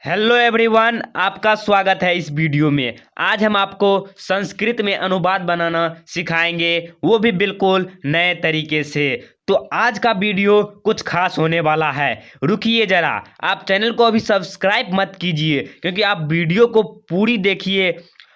Hello everyone, आपका स्वागत है इस वीडियो में। आज हम आपको संस्कृत में अनुवाद बनाना सिखाएंगे, वो भी बिल्कुल नए तरीके से। तो आज का वीडियो कुछ खास होने वाला है। रुकिए जरा, आप चैनल को अभी सब्सक्राइब मत कीजिए, क्योंकि आप वीडियो को पूरी देखिए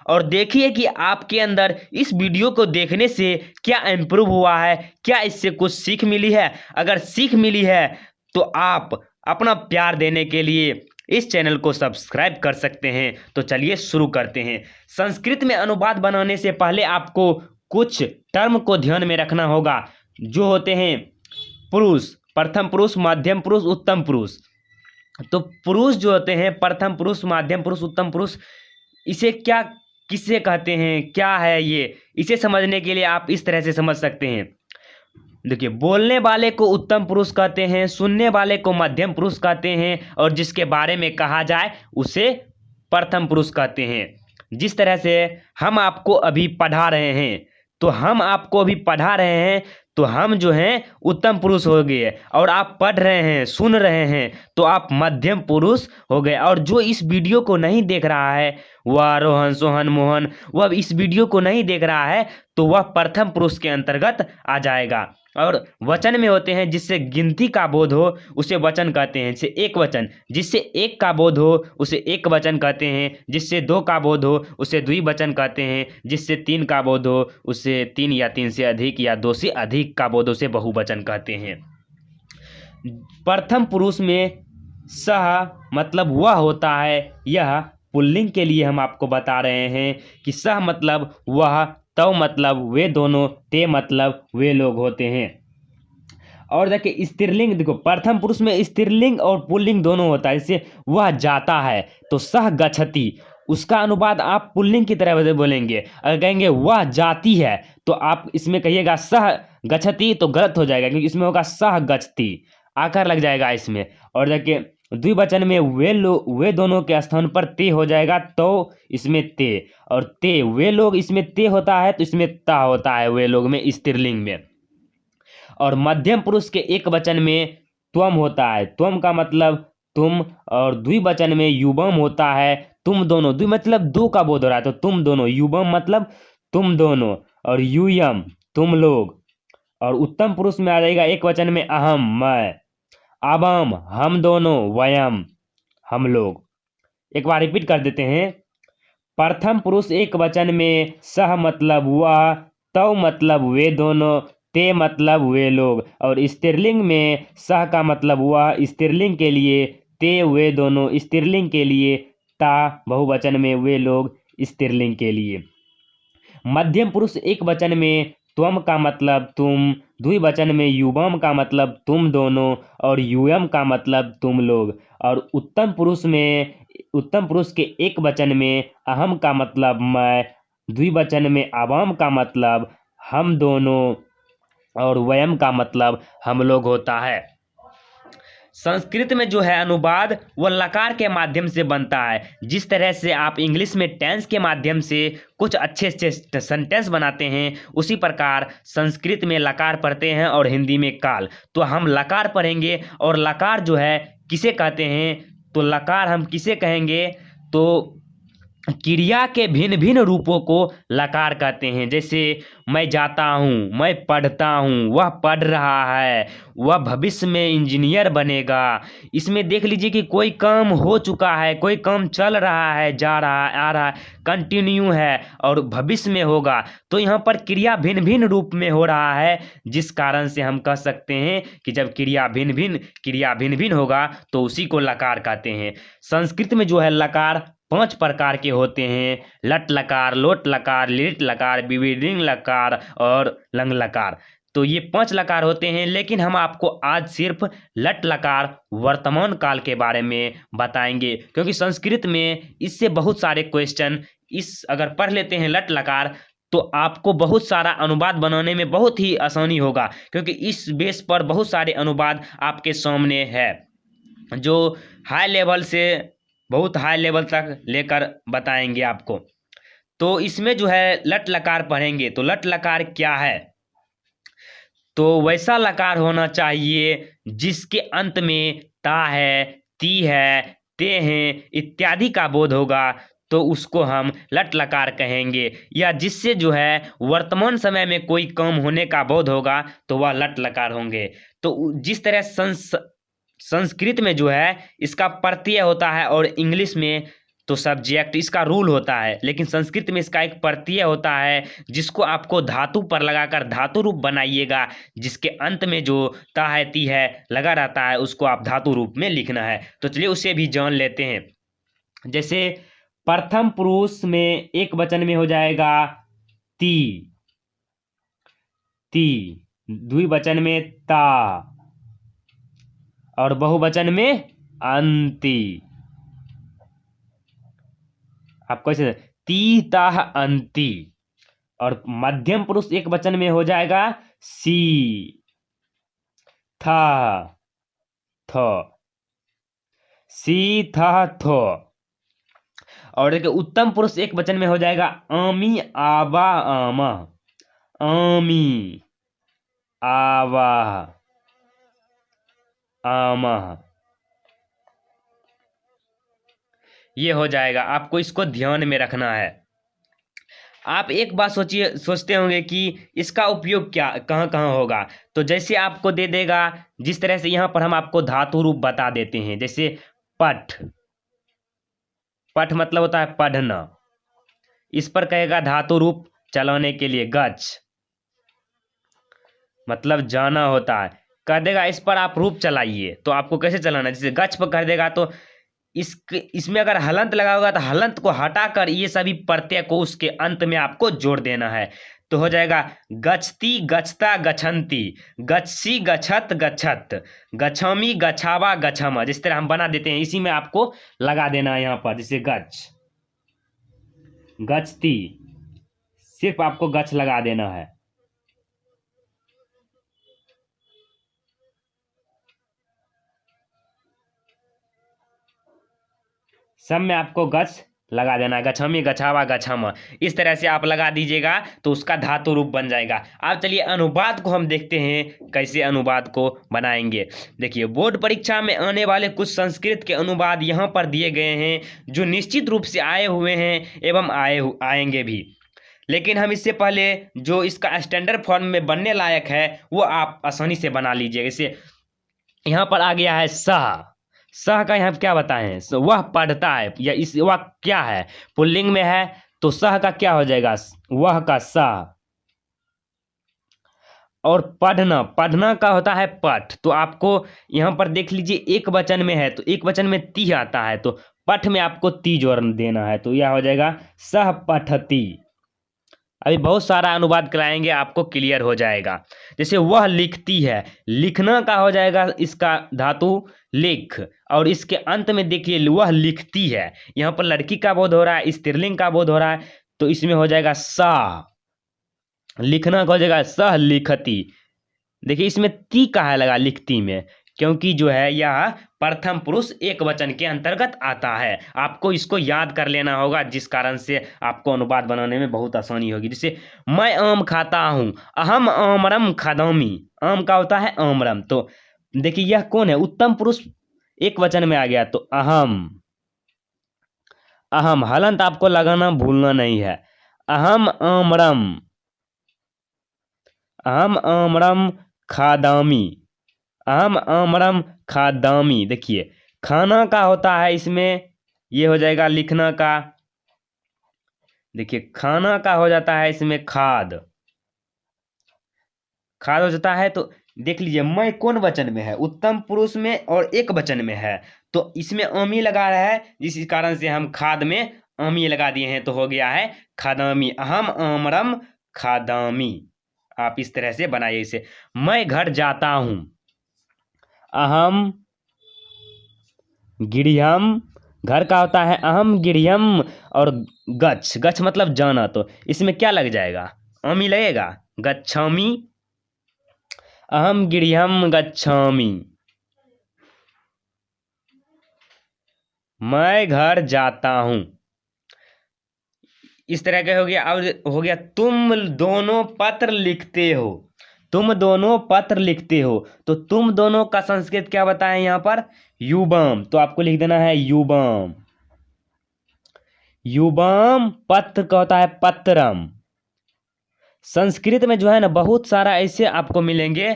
और देखिए कि आपके अंदर इस वीडियो को देखने से क्या इम्प्रूव हुआ है, क्या इससे कुछ सीख मिली है। अगर सीख मिली है तो आप अपना प्यार देने के लिए इस चैनल को सब्सक्राइब कर सकते हैं। तो चलिए शुरू करते हैं। संस्कृत में अनुवाद बनाने से पहले आपको कुछ टर्म को ध्यान में रखना होगा, जो होते हैं पुरुष, प्रथम पुरुष, मध्यम पुरुष, उत्तम पुरुष। तो पुरुष जो होते हैं, प्रथम पुरुष, मध्यम पुरुष, उत्तम पुरुष, इसे क्या किससे कहते हैं, क्या है ये, इसे समझने के लिए आप इस तरह से समझ सकते हैं। देखिए, बोलने वाले को उत्तम पुरुष कहते हैं, सुनने वाले को मध्यम पुरुष कहते हैं, और जिसके बारे में कहा जाए उसे प्रथम पुरुष कहते हैं। जिस तरह से हम आपको अभी पढ़ा रहे हैं, तो हम आपको अभी पढ़ा रहे हैं, तो हम जो हैं उत्तम पुरुष हो गए, और आप पढ़ रहे हैं, सुन रहे हैं, तो आप मध्यम पुरुष हो गए। और जो इस वीडियो को नहीं देख रहा है, वह रोहन, सोहन, मोहन, वह इस वीडियो को नहीं देख रहा है, तो वह प्रथम पुरुष के अंतर्गत आ जाएगा। और वचन में होते हैं, जिससे गिनती का बोध हो उसे वचन कहते हैं। जिससे एक वचन, जिससे एक का बोध हो उसे एक वचन कहते हैं। जिससे दो का बोध हो उसे द्विवचन कहते हैं। जिससे तीन का बोध हो उसे तीन या तीन से अधिक या दो से अधिक का बोध हो उसे बहुवचन कहते हैं। प्रथम पुरुष में सह मतलब वह होता है। यह पुल्लिंग के लिए हम आपको बता रहे हैं कि सह मतलब वह, तव मतलब वे दोनों, ते मतलब वे लोग होते हैं। और देखिए स्त्रीलिंग, देखो प्रथम पुरुष में स्त्रीलिंग और पुल्लिंग दोनों होता है। जैसे वह जाता है तो सह गच्छति, उसका अनुवाद आप पुल्लिंग की तरह बोलेंगे। अगर कहेंगे वह जाती है तो आप इसमें कहिएगा सह गच्छति, तो गलत हो जाएगा, क्योंकि इसमें होगा सह गच्छति, आकार लग जाएगा इसमें। और देखिए द्विवचन में वे लोग, वे दोनों के स्थान पर ते हो जाएगा, तो इसमें ते, और ते वे लोग, इसमें ते होता है तो इसमें ता होता है वे लोग में, स्त्रीलिंग में। और मध्यम पुरुष के एक वचन में त्वम होता है, त्वम का मतलब तुम, और द्विवचन में युवम होता है, तुम दोनों। द्वि मतलब दो का बोध हो रहा है, तो तुम दोनों, युवम मतलब तुम दोनों, और यूयम तुम लोग। और उत्तम पुरुष में आ जाएगा एक वचन में अहम, मैं, आबम हम दोनों, वयम हम लोग। एक बार रिपीट कर देते हैं। प्रथम पुरुष एक वचन में सह मतलब वह, तव मतलब वे दोनों, ते मतलब वे लोग। और स्त्रीलिंग में सह का मतलब वह स्त्रीलिंग के लिए, ते वे दोनों स्त्रीलिंग के लिए, ता बहुवचन में वे लोग स्त्रीलिंग के लिए। मध्यम पुरुष एक वचन में त्वम का मतलब तुम, द्विवचन में युवम का मतलब तुम दोनों, और यूयम का मतलब तुम लोग। और उत्तम पुरुष के एक वचन में अहम का मतलब मैं, द्विवचन में आवाम का मतलब हम दोनों, और वयम का मतलब हम लोग होता है। संस्कृत में जो है अनुवाद वह लकार के माध्यम से बनता है। जिस तरह से आप इंग्लिश में टेंस के माध्यम से कुछ अच्छे अच्छे सेंटेंस बनाते हैं, उसी प्रकार संस्कृत में लकार पढ़ते हैं और हिंदी में काल। तो हम लकार पढ़ेंगे, और लकार जो है किसे कहते हैं, तो लकार हम किसे कहेंगे, तो क्रिया के भिन्न भिन्न रूपों को लकार कहते हैं। जैसे मैं जाता हूँ, मैं पढ़ता हूँ, वह पढ़ रहा है, वह भविष्य में इंजीनियर बनेगा। इसमें देख लीजिए कि कोई काम हो चुका है, कोई काम चल रहा है, जा रहा है, आ रहा है, कंटिन्यू है, और भविष्य में होगा। तो यहाँ पर क्रिया भिन्न भिन्न रूप में हो रहा है, जिस कारण से हम कह सकते हैं कि जब क्रिया भिन्न भिन्न होगा तो उसी को लकार कहते हैं। संस्कृत में जो है लकार 5 प्रकार के होते हैं। लट लकार, लोट लकार, लिट लकार, विविधिंग लकार और लंग लकार। तो ये 5 लकार होते हैं, लेकिन हम आपको आज सिर्फ लट लकार वर्तमान काल के बारे में बताएंगे, क्योंकि संस्कृत में इससे बहुत सारे क्वेश्चन, इस अगर पढ़ लेते हैं लट लकार, तो आपको बहुत सारा अनुवाद बनाने में बहुत ही आसानी होगा, क्योंकि इस बेस पर बहुत सारे अनुवाद आपके सामने है, जो हाई लेवल से बहुत हाई लेवल तक लेकर बताएंगे आपको। तो इसमें जो है लट लकार पढ़ेंगे, तो लट लकार क्या है, तो वैसा लकार होना चाहिए जिसके अंत में ता है, ती है, ते हैं इत्यादि का बोध होगा तो उसको हम लट लकार कहेंगे, या जिससे जो है वर्तमान समय में कोई काम होने का बोध होगा तो वह लट लकार होंगे। तो जिस तरह संस्कृत में जो है इसका प्रत्यय होता है और इंग्लिश में तो सब्जेक्ट, इसका रूल होता है, लेकिन संस्कृत में इसका एक प्रत्यय होता है जिसको आपको धातु पर लगाकर धातु रूप बनाइएगा, जिसके अंत में जो ता है ती है लगा रहता है उसको आप धातु रूप में लिखना है। तो चलिए उसे भी जान लेते हैं। जैसे प्रथम पुरुष में एक वचन में हो जाएगा ती, ती, द्विवचन में ता और बहुवचन में अंति। आपको ऐसे ती ताह अंति। और मध्यम पुरुष एक वचन में हो जाएगा सी, था, थ, सी था थो। और देखिए उत्तम पुरुष एक वचन में हो जाएगा आमी आवा आमा, आमी आवा आमा। ये हो जाएगा, आपको इसको ध्यान में रखना है। आप एक बात सोचते होंगे कि इसका उपयोग क्या कहाँ कहाँ होगा। तो जैसे आपको दे देगा, जिस तरह से यहाँ पर हम आपको धातु रूप बता देते हैं, जैसे पठ, पठ मतलब होता है पढ़ना, इस पर कहेगा धातु रूप चलाने के लिए गच्छ, मतलब जाना होता है, कह देगा इस पर आप रूप चलाइए। तो आपको कैसे चलाना, जैसे गच्छ पर कर देगा तो इसमें अगर हलंत लगा होगा तो हलंत को हटाकर ये सभी प्रत्यय को उसके अंत में आपको जोड़ देना है। तो हो जाएगा गच्छती गच्छता गच्छन्ति, गच्छी गच्छत गच्छत, गच्छामी गच्छावा गच्छामा। जिस तरह हम बना देते हैं इसी में आपको लगा देना है यहाँ पर, जैसे गच्छ, गच्छती, सिर्फ आपको गच्छ लगा देना है। सब में आपको गच्छ लगा देना है, गच्छामी गच्छावा गच्छामा, इस तरह से आप लगा दीजिएगा तो उसका धातु रूप बन जाएगा। अब चलिए अनुवाद को हम देखते हैं कैसे अनुवाद को बनाएंगे। देखिए बोर्ड परीक्षा में आने वाले कुछ संस्कृत के अनुवाद यहाँ पर दिए गए हैं जो निश्चित रूप से आए हुए हैं एवं आएंगे भी, लेकिन हम इससे पहले जो इसका स्टैंडर्ड फॉर्म में बनने लायक है वो आप आसानी से बना लीजिएगा। जैसे यहाँ पर आ गया है सह, सह का यहाँ क्या बताएं, वह पढ़ता है, या इस वह क्या है, पुल्लिंग में है तो सह का क्या हो जाएगा, वह का सह। और पढ़ना, पढ़ना का होता है पठ, तो आपको यहाँ पर देख लीजिए एक वचन में है तो एक वचन में ती आता है, तो पठ में आपको ती जोड़ देना है, तो यह हो जाएगा सह पठती। अभी बहुत सारा अनुवाद कराएंगे, आपको क्लियर हो जाएगा। जैसे वह लिखती है, लिखना का हो जाएगा इसका धातु लिख, और इसके अंत में देखिए वह लिखती है, यहाँ पर लड़की का बोध हो रहा है, स्त्रीलिंग का बोध हो रहा है, तो इसमें हो जाएगा सा, लिखना का हो जाएगा सह लिखती। देखिए इसमें ती कहाँ लगा लिखती में, क्योंकि जो है यह प्रथम पुरुष एक वचन के अंतर्गत आता है। आपको इसको याद कर लेना होगा, जिस कारण से आपको अनुवाद बनाने में बहुत आसानी होगी। जैसे मैं आम खाता हूँ, अहम आमरम खादामी, आम का होता है आमरम, तो देखिए यह कौन है, उत्तम पुरुष एक वचन में आ गया, तो अहम, अहम हलंत आपको लगाना भूलना नहीं है, अहम आमरम, अहम आमरम खादामी, अहम आमरम खादामी। देखिए खाना का होता है इसमें, ये हो जाएगा लिखना का, देखिए खाना का हो जाता है इसमें खाद, खाद हो जाता है। तो देख लीजिए मैं कौन वचन में है, उत्तम पुरुष में और एक वचन में है, तो इसमें आमी लगा रहा है, जिस कारण से हम खाद में आमी लगा दिए हैं, तो हो गया है खादामी, अहम आमरम खादामी। आप इस तरह से बनाइए इसे। मैं घर जाता हूं, अहम गिरियम, घर का होता है अहम गिरियम, और गच्छ, गच्छ मतलब जाना, तो इसमें क्या लग जाएगा, आमी लगेगा, गच्छामी, अहम गिरियम गच्छामी, मैं घर जाता हूं, इस तरह का हो गया। और हो गया तुम दोनों पत्र लिखते हो, तुम दोनों पत्र लिखते हो, तो तुम दोनों का संस्कृत क्या बताएं यहाँ पर? युवम। तो आपको लिख देना है युवम। युवम पत्र का होता है पत्रम। संस्कृत में जो है ना बहुत सारा ऐसे आपको मिलेंगे,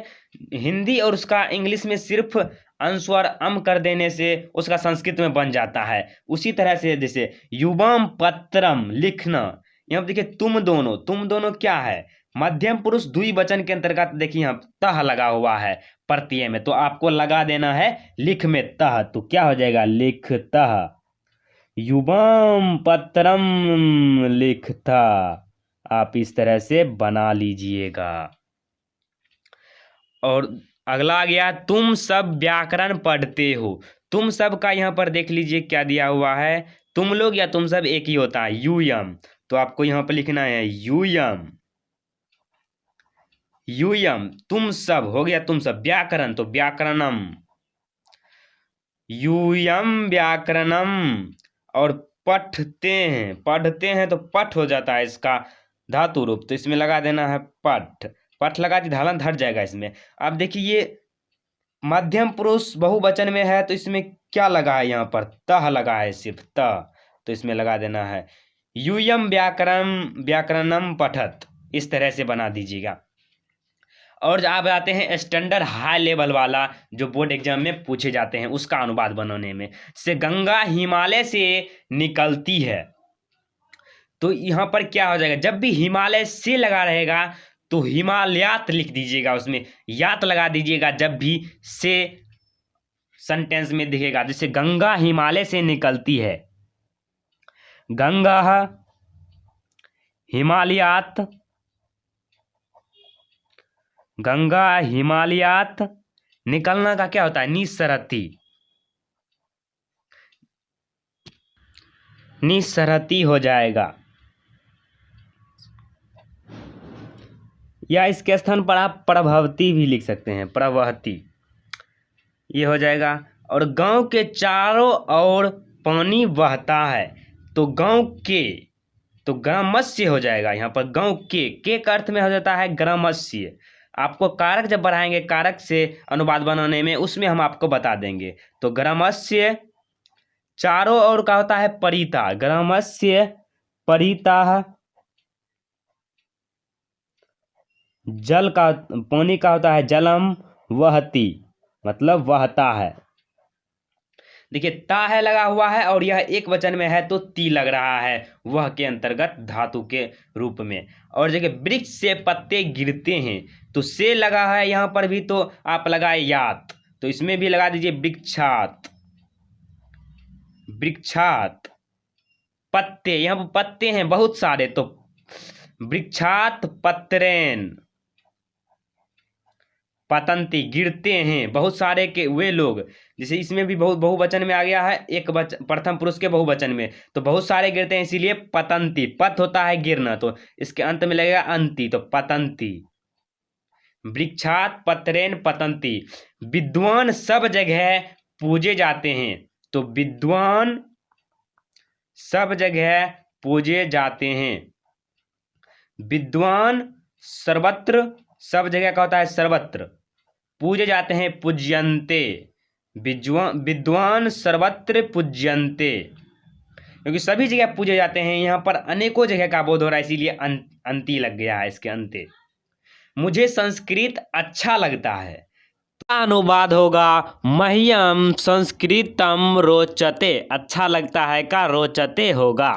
हिंदी और उसका इंग्लिश में सिर्फ अनुस्वार अम कर देने से उसका संस्कृत में बन जाता है। उसी तरह से जैसे युवम पत्रम लिखना, यहाँ देखिए तुम दोनों क्या है? मध्यम पुरुष द्विवचन के अंतर्गत देखिए यहाँ तह लगा हुआ है प्रत्यय में, तो आपको लगा देना है लिख में तह, तो क्या हो जाएगा? लिखतः। युवम पत्रम लिखता। आप इस तरह से बना लीजिएगा। और अगला आ गया, तुम सब व्याकरण पढ़ते हो। तुम सब का यहाँ पर देख लीजिए क्या दिया हुआ है, तुम लोग या तुम सब एक ही होता है, यूयम। तो आपको यहाँ पर लिखना है यूयम। यूयम तुम सब हो गया, तुम सब। व्याकरण तो व्याकरणम, यूयम व्याकरणम। और पढ़ते हैं तो पठ हो जाता है इसका धातु रूप, तो इसमें लगा देना है पठ। पठ लगा दी, धालन हट जाएगा इसमें। अब देखिए ये मध्यम पुरुष बहुवचन में है, तो इसमें क्या लगा है? यहाँ पर तह लगा है, सिर्फ तह, तो इसमें लगा देना है यूयम व्याकरणम पठत। इस तरह से बना दीजिएगा। और आप आते हैं स्टैंडर्ड हाई लेवल वाला, जो बोर्ड एग्जाम में पूछे जाते हैं, उसका अनुवाद बनाने में। से गंगा हिमालय से निकलती है, तो यहाँ पर क्या हो जाएगा? जब भी हिमालय से लगा रहेगा तो हिमालयात लिख दीजिएगा, उसमें यात लगा दीजिएगा जब भी से सेंटेंस में दिखेगा। जैसे गंगा हिमालय से निकलती है, गंगा हिमालयात, गंगा हिमालयात। निकलना का क्या होता है? निसरती, निसरती हो जाएगा। या इसके स्थान पर आप प्रभवती भी लिख सकते हैं, प्रवहती, ये हो जाएगा। और गांव के चारों ओर पानी बहता है, तो गांव के, तो ग्रामस्य हो जाएगा। यहाँ पर गांव के का अर्थ में हो जाता है ग्रामस्य। आपको कारक जब बढ़ाएंगे, कारक से अनुवाद बनाने में, उसमें हम आपको बता देंगे। तो ग्रामस्य चारों ओर का होता है परिता, ग्रामस्य परिता। जल का, पानी का होता है जलम वहती, मतलब वहता है। देखिए ता है लगा हुआ है, और यह एक वचन में है तो ती लग रहा है, वह के अंतर्गत धातु के रूप में। और देखिए वृक्ष से पत्ते गिरते हैं, तो से लगा है यहाँ पर भी, तो आप लगाए यात, तो इसमें भी लगा दीजिए वृक्षात, वृक्षात। पत्ते, यहाँ पर पत्ते हैं बहुत सारे, तो वृक्षात पत्रेन पतंती, गिरते हैं बहुत सारे के वे लोग। जैसे इसमें भी बहुवचन में आ गया है, एक प्रथम पुरुष के बहुवचन में, तो बहुत सारे गिरते हैं, इसीलिए पतंती। पत होता है गिरना, तो इसके अंत में लगेगा अंति, तो पतंती। वृक्षात पत्रेन पतंती। विद्वान सब जगह पूजे जाते हैं, तो विद्वान सब जगह पूजे जाते हैं। विद्वान सर्वत्र, सब जगह का होता है सर्वत्र, पूजे जाते हैं पूज्यन्ते। विद्वान सर्वत्र पूज्यन्ते, क्योंकि सभी जगह पूजे जाते हैं, यहाँ पर अनेकों जगह का बोध हो रहा है, इसीलिए अंति लग गया है इसके अंते। मुझे संस्कृत अच्छा लगता है, अनुवाद होगा मह्यम संस्कृतम रोचते। अच्छा लगता है का रोचते होगा।